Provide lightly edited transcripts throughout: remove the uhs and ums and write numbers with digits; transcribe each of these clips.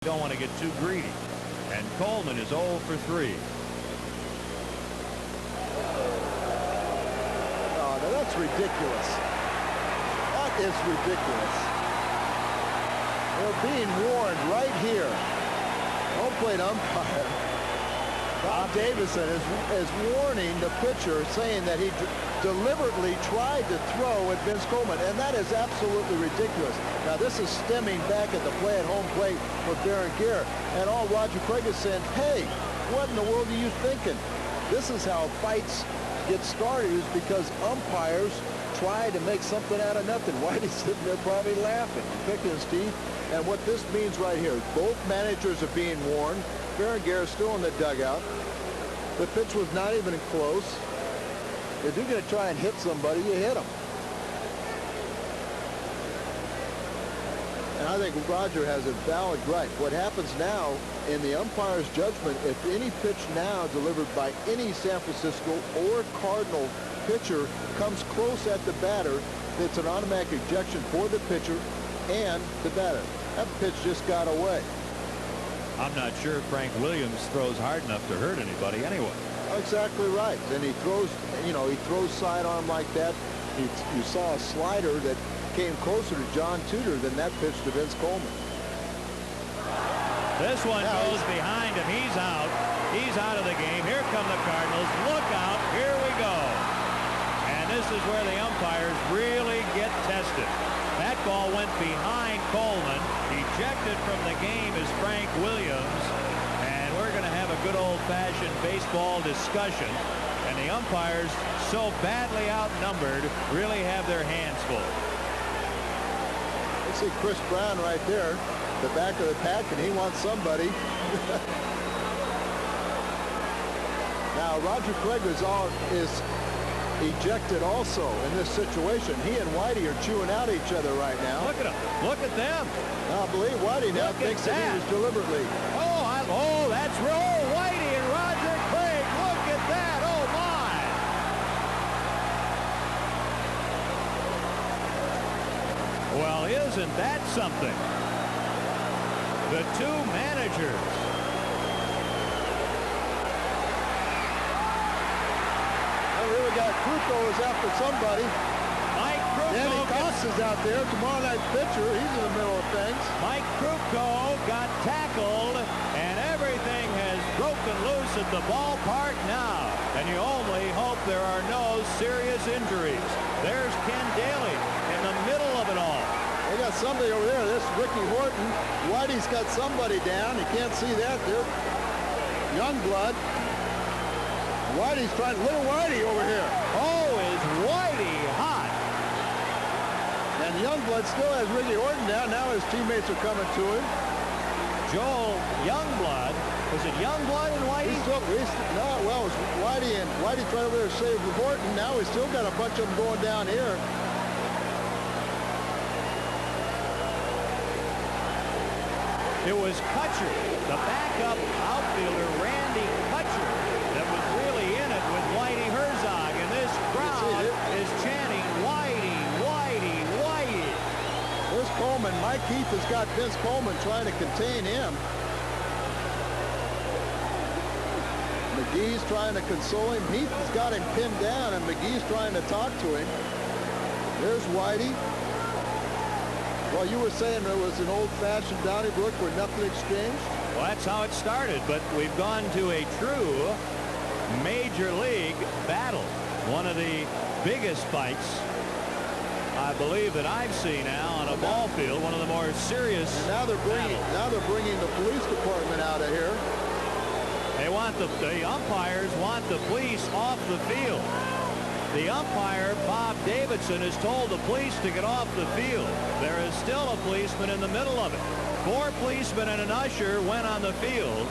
Don't want to get too greedy. And Coleman is 0 for 3. Oh, now that's ridiculous. That is ridiculous. They're being warned right here. Home plate umpire Bob Davison is warning the pitcher, saying that he deliberately tried to throw at Vince Coleman, and that is absolutely ridiculous. Now this is stemming back at the play at home plate for Berenguer, and all Roger Craig is saying, hey, what in the world are you thinking? This is how fights get started, is because umpires try to make something out of nothing. Whitey's sitting there probably laughing, picking his teeth. And what this means right here, both managers are being warned. Berenguer is still in the dugout. The pitch was not even close. If you're going to try and hit somebody, you hit them. And I think Roger has a valid gripe. What happens now, in the umpire's judgment, if any pitch now delivered by any San Francisco or Cardinal pitcher comes close at the batter, it's an automatic ejection for the pitcher and the batter. That pitch just got away. I'm not sure Frank Williams throws hard enough to hurt anybody anyway. Exactly right. And he throws, you know, he throws sidearm like that. You saw a slider that came closer to John Tudor than that pitch to Vince Coleman. This one goes behind him. He's out. He's out of the game. Here come the Cardinals. Look out. Here we go. And this is where the umpires really get tested. That ball went behind Coleman. Ejected from the game is Frank Williams. And we're going to have a good old-fashioned baseball discussion. And the umpires, so badly outnumbered, really have their hands full. You see Chris Brown right there, the back of the pack, and he wants somebody. Now, Roger Craig is ejected also in this situation. He and Whitey are chewing out each other right now. Look at them. Look at them. Now, I believe Whitey now thinks that he was deliberately. Oh, that's Roll. Whitey and Roger Craig. Look at that. Oh, my. Well, isn't that something? The two managers. We got Kruko is after somebody. Mike Kruko. Danny Costa's out there. Tomorrow night pitcher. He's in the middle of things. Mike Kruko got tackled, and everything has broken loose at the ballpark now. And you only hope there are no serious injuries. There's Ken Daly in the middle of it all. They got somebody over there. This is Ricky Horton. Whitey's got somebody down. You can't see that there. Youngblood. Whitey's trying. Little Whitey over here. Oh, is Whitey hot? And Youngblood still has Ricky Horton down. Now his teammates are coming to him. Joel Youngblood. Was it Youngblood and Whitey? No, well, it was Whitey, and Whitey tried over there to save Horton. Now he's still got a bunch of them going down here. It was Kutcher, the backup outfielder, Randy Kutcher, that was really in it with Whitey Herzog, and this crowd is chanting Whitey, Whitey, Whitey. There's Coleman. Mike Heath has got Vince Coleman trying to contain him. McGee's trying to console him. Heath has got him pinned down, and McGee's trying to talk to him. There's Whitey. Well, you were saying there was an old-fashioned Donnybrook where nothing exchanged? Well, that's how it started, but we've gone to a true major league battle. One of the biggest fights, I believe, that I've seen now on a ball field. One of the more serious. And now they're bringing the police department out of here. They want the umpires want the police off the field. The umpire, Bob Davidson, has told the police to get off the field. There is still a policeman in the middle of it. 4 policemen and an usher went on the field.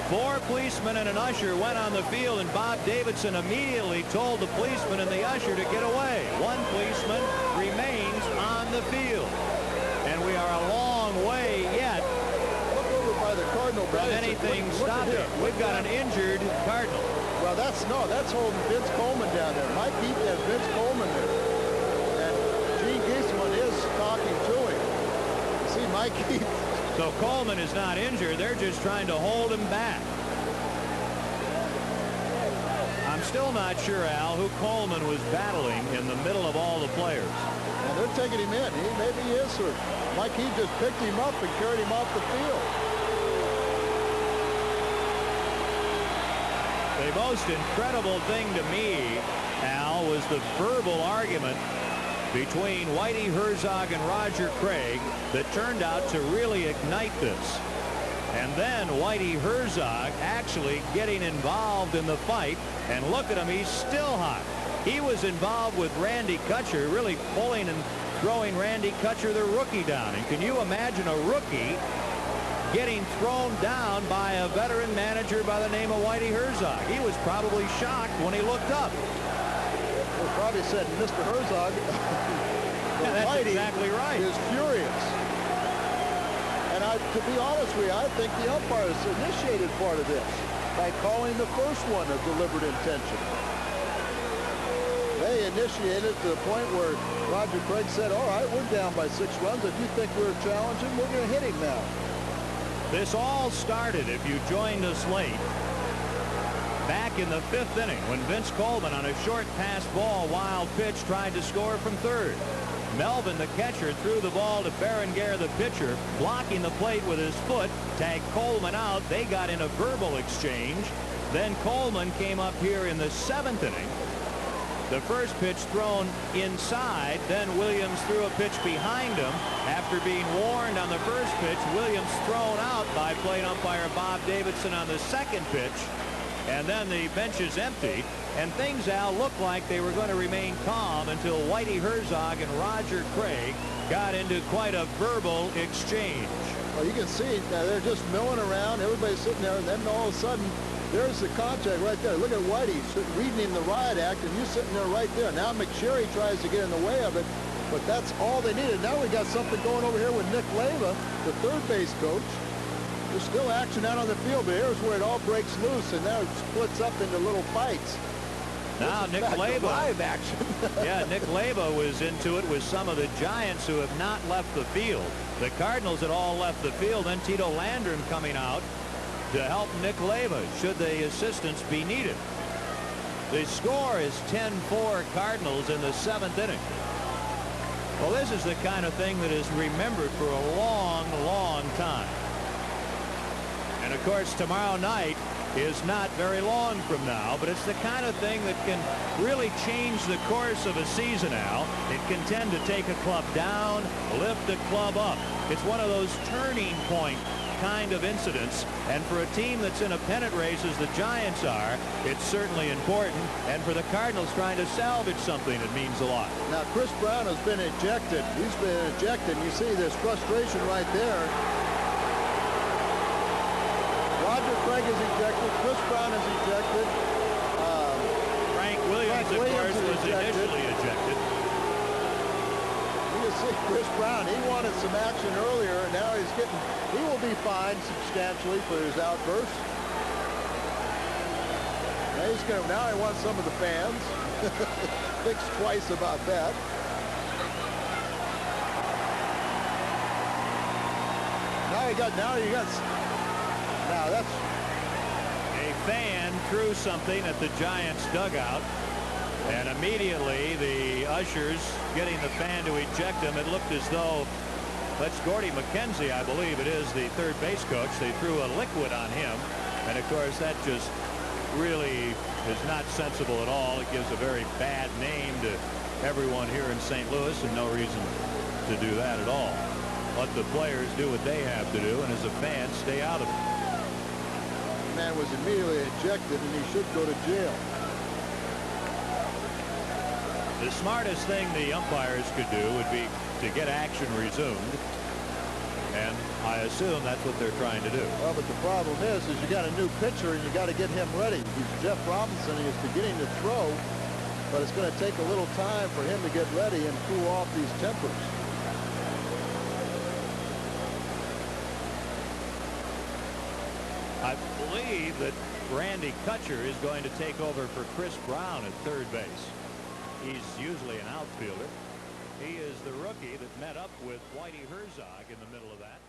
4 policemen and an usher went on the field, and Bob Davidson immediately told the policeman and the usher to get away. 1 policeman remains on the field. And we are a long way yet By the Cardinal from anything stopping. We've got an injured Cardinal. Well, that's holding Vince Coleman down there. Mike Heath has Vince Coleman there. And Gene Giesman is talking to him. You see Mike Heath So Coleman is not injured. They're just trying to hold him back. I'm still not sure, Al, who Coleman was battling in the middle of all the players. And they're taking him in. Maybe he is hurt. Like he just picked him up and carried him off the field. The most incredible thing to me, Al, was the verbal argument between Whitey Herzog and Roger Craig that turned out to really ignite this. And then Whitey Herzog actually getting involved in the fight. And look at him, he's still hot. He was involved with Randy Kutcher, really pulling and throwing Randy Kutcher, the rookie, down. And can you imagine a rookie getting thrown down by a veteran manager by the name of Whitey Herzog? He was probably shocked when he looked up. They probably said, Mr. Herzog, yeah, that's Whitey exactly right. is furious. And to be honest with you, I think the umpires initiated part of this by calling the first one a deliberate intention. They initiated to the point where Roger Craig said, all right, we're down by 6 runs. If you think we're challenging, we're going to hit him now. This all started, if you joined us late, back in the 5th inning when Vince Coleman, on a short pass ball wild pitch, tried to score from third. Melvin, the catcher, threw the ball to Berenguer, the pitcher, blocking the plate with his foot, tagged Coleman out. They got in a verbal exchange. Then Coleman came up here in the 7th inning. The first pitch thrown inside. Then Williams threw a pitch behind him. After being warned on the first pitch, Williams thrown out by plate umpire Bob Davidson on the second pitch. And then the bench is empty. And things, Al, looked like they were going to remain calm until Whitey Herzog and Roger Craig got into quite a verbal exchange. Well, you can see they're just milling around. Everybody's sitting there, and then all of a sudden, there's the contact right there. Look at Whitey reading him the riot act, and you sitting there right there. Now McSherry tries to get in the way of it, but that's all they needed. Now we got something going over here with Nick Leyva, the third base coach. There's still action out on the field, but here's where it all breaks loose, and now it splits up into little fights. Now Nick Leyva, live action. yeah, Nick Leyva was into it with some of the Giants who have not left the field. The Cardinals had all left the field. Then Tito Landrum coming out to help Nick Leyva should the assistance be needed. The score is 10-4 Cardinals in the 7th inning. Well, this is the kind of thing that is remembered for a long, long time. And of course, tomorrow night is not very long from now, but it's the kind of thing that can really change the course of a season, Al. It can tend to take a club down, lift a club up. It's one of those turning point kind of incidents, and for a team that's in a pennant race as the Giants are, it's certainly important. And for the Cardinals trying to salvage something, it means a lot. Now Chris Brown has been ejected. He's been ejected. You see this frustration right there. Roger Craig is ejected. Chris Brown is ejected. Frank Williams, of course, was initially ejected. You can see Chris Brown. He wanted some action earlier, and now he will be fined substantially for his outburst. Now he wants some of the fans. Thinks twice about that. Now that's a fan threw something at the Giants dugout, and immediately the ushers getting the fan to eject him. It looked as though that's Gordy McKenzie, I believe it is, the third base coach. They threw a liquid on him, and of course that just really is not sensible at all. It gives a very bad name to everyone here in St. Louis, and no reason to do that at all. Let the players do what they have to do, and as a fan, stay out of it. The man was immediately ejected, and he should go to jail. The smartest thing the umpires could do would be to get action resumed, and I assume that's what they're trying to do. Well, but the problem is you got a new pitcher, and you got to get him ready. Jeff Robinson is beginning to throw, but it's going to take a little time for him to get ready and cool off these tempers. I believe that Randy Kutcher is going to take over for Chris Brown at third base. He's usually an outfielder. He is the rookie that met up with Whitey Herzog in the middle of that.